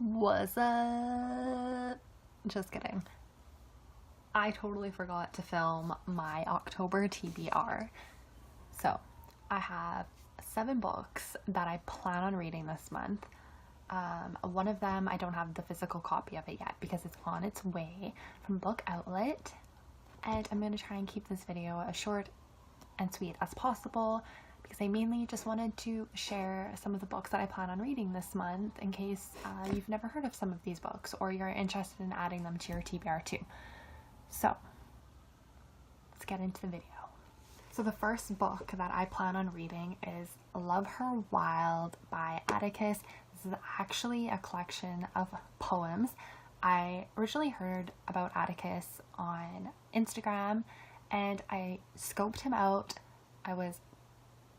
What's up? Just kidding. I totally forgot to film my October TBR. So, I have 7 books that I plan on reading this month. One of them, I don't have the physical copy of it yet because it's on its way from Book Outlet. And I'm going to try and keep this video as short and sweet as possible because I mainly just wanted to share some of the books that I plan on reading this month in case you've never heard of some of these books or you're interested in adding them to your TBR too. So, let's get into the video. So the first book that I plan on reading is Love Her Wild by Atticus. This is actually a collection of poems. I originally heard about Atticus on Instagram and I scoped him out. I was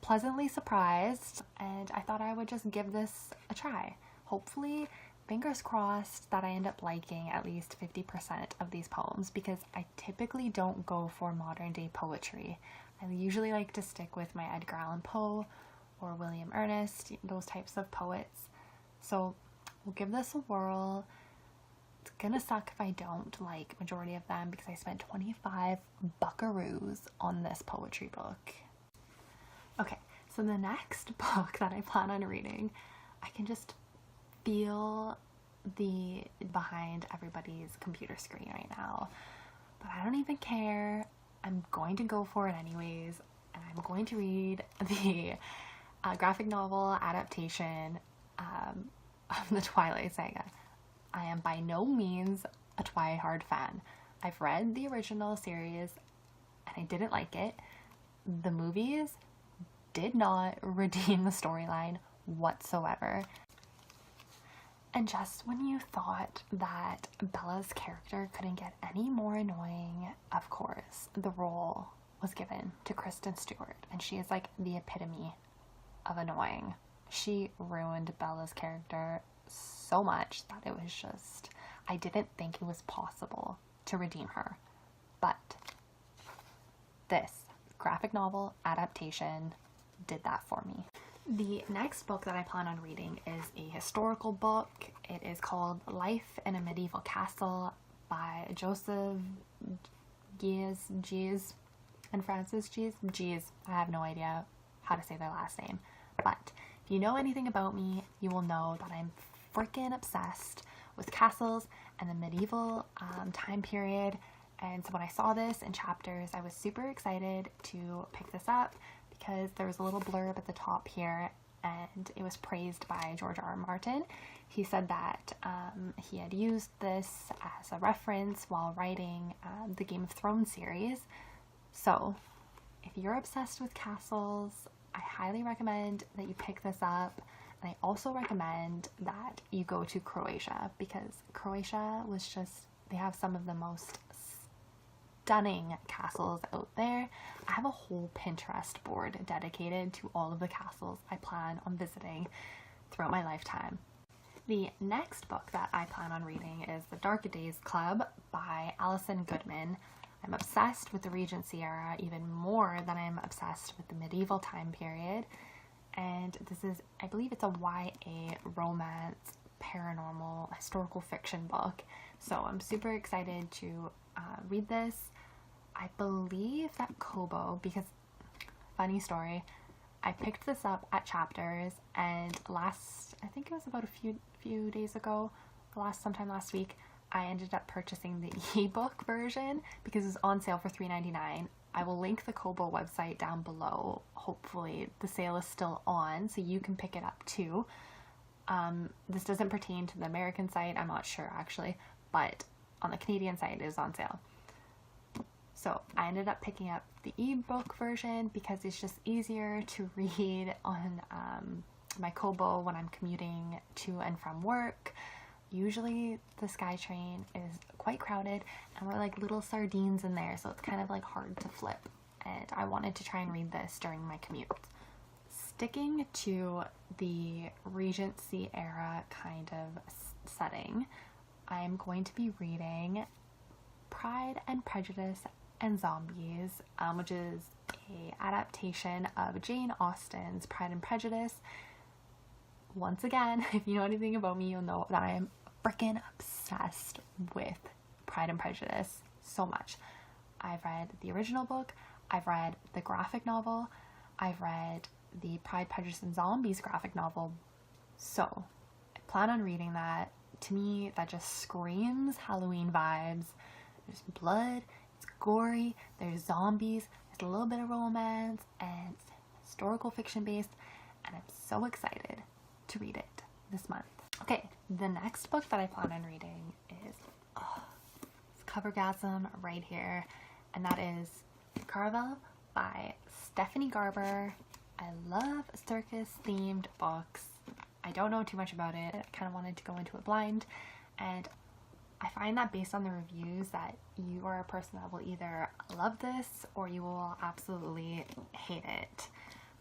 pleasantly surprised and I thought I would just give this a try. Hopefully, fingers crossed that I end up liking at least 50% of these poems because I typically don't go for modern day poetry. I usually like to stick with my Edgar Allan Poe or William Ernest, those types of poets. So we'll give this a whirl. It's gonna suck if I don't like majority of them because I spent 25 buckaroos on this poetry book. Okay, so the next book that I plan on reading, I can just feel the behind everybody's computer screen right now, but I don't even care. I'm going to go for it anyways, and I'm going to read the graphic novel adaptation of the Twilight Saga. I am by no means a Twihard fan. I've read the original series and I didn't like it. The movies did not redeem the storyline whatsoever. And just when you thought that Bella's character couldn't get any more annoying, of course, the role was given to Kristen Stewart, and she is like the epitome of annoying. She ruined Bella's character so much that it was just, I didn't think it was possible to redeem her. But this graphic novel adaptation did that for me. The next book that I plan on reading is a historical book. It is called Life in a Medieval Castle by Joseph Gies and Francis Gies. I have no idea how to say their last name. But if you know anything about me, you will know that I'm freaking obsessed with castles and the medieval time period. And so when I saw this in chapters, I was super excited to pick this up because there was a little blurb at the top here and it was praised by George R. R. Martin. He said that he had used this as a reference while writing the Game of Thrones series. So if you're obsessed with castles, I highly recommend that you pick this up. And I also recommend that you go to Croatia because Croatia was just, they have some of the most stunning castles out there. I have a whole Pinterest board dedicated to all of the castles I plan on visiting throughout my lifetime. The next book that I plan on reading is The Dark Days Club by Alison Goodman. I'm obsessed with the Regency era even more than I'm obsessed with the medieval time period. And this is, I believe it's a YA romance, paranormal, historical fiction book. So I'm super excited to read this. I believe that Kobo, because funny story, I picked this up at Chapters and I think it was about a few days ago, sometime last week, I ended up purchasing the ebook version because it was on sale for $3.99. I will link the Kobo website down below. Hopefully the sale is still on so you can pick it up too. This doesn't pertain to the American site, I'm not sure actually, but on the Canadian site it is on sale. So I ended up picking up the ebook version because it's just easier to read on my Kobo when I'm commuting to and from work. Usually the SkyTrain is quite crowded and we're like little sardines in there, so it's kind of like hard to flip. And I wanted to try and read this during my commute. Sticking to the Regency era kind of setting, I'm going to be reading Pride and Prejudice and Zombies, which is a adaptation of Jane Austen's Pride and Prejudice, once again, if you know anything about me, you'll know that I am freaking obsessed with Pride and Prejudice so much. I've read the original book, I've read the graphic novel, I've read the Pride, Prejudice, and Zombies graphic novel. So I plan on reading that. To me, that just screams Halloween vibes. There's blood, it's gory, there's zombies, there's a little bit of romance, and it's historical fiction based, and I'm so excited to read it this month. Okay, the next book that I plan on reading is it's Covergasm right here, and that is Caravel by Stephanie Garber. I love circus themed books. I don't know too much about it. I kind of wanted to go into it blind, and I find that based on the reviews that you are a person that will either love this or you will absolutely hate it.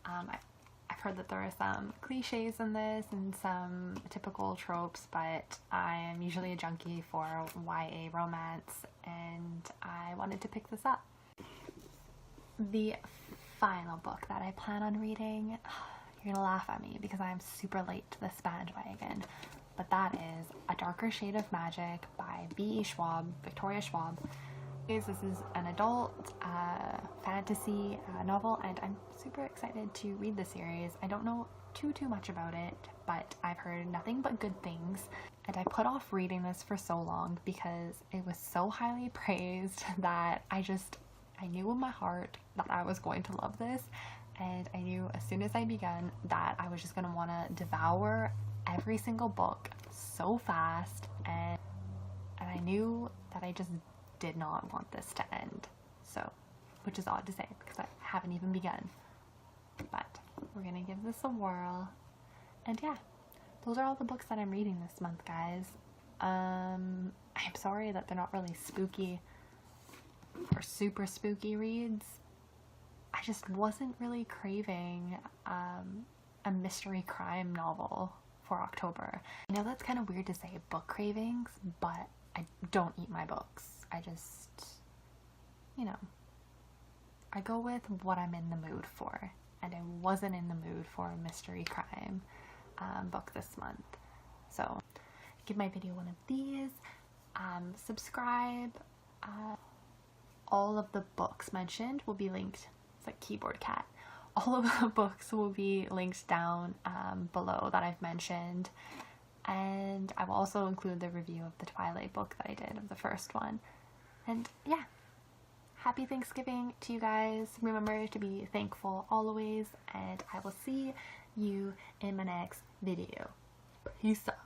I've heard that there are some cliches in this and some typical tropes, but I am usually a junkie for YA romance, and I wanted to pick this up. The final book that I plan on reading, you're gonna laugh at me because I'm super late to this bandwagon, but that is A Darker Shade of Magic by Victoria Schwab. This is an adult fantasy novel, and I'm super excited to read the series. I don't know too much about it, but I've heard nothing but good things, and I put off reading this for so long because it was so highly praised that I knew in my heart that I was going to love this, and I knew as soon as I began that I was just going to want to devour every single book so fast, and I knew that I just did not want this to end. So, which is odd to say because I haven't even begun. But we're gonna give this a whirl. And yeah, those are all the books that I'm reading this month, guys. I'm sorry that they're not really spooky or super spooky reads. I just wasn't really craving a mystery crime novel for October. I know that's kind of weird to say, book cravings, but I don't eat my books. I just, I go with what I'm in the mood for, and I wasn't in the mood for a mystery crime book this month. So give my video one of these, subscribe. All of the books mentioned will be linked. It's like keyboard cat. All of the books will be linked down below that I've mentioned, and I will also include the review of the Twilight book that I did of the first one. And yeah, happy Thanksgiving to you guys. Remember to be thankful always, and I will see you in my next video. Peace out.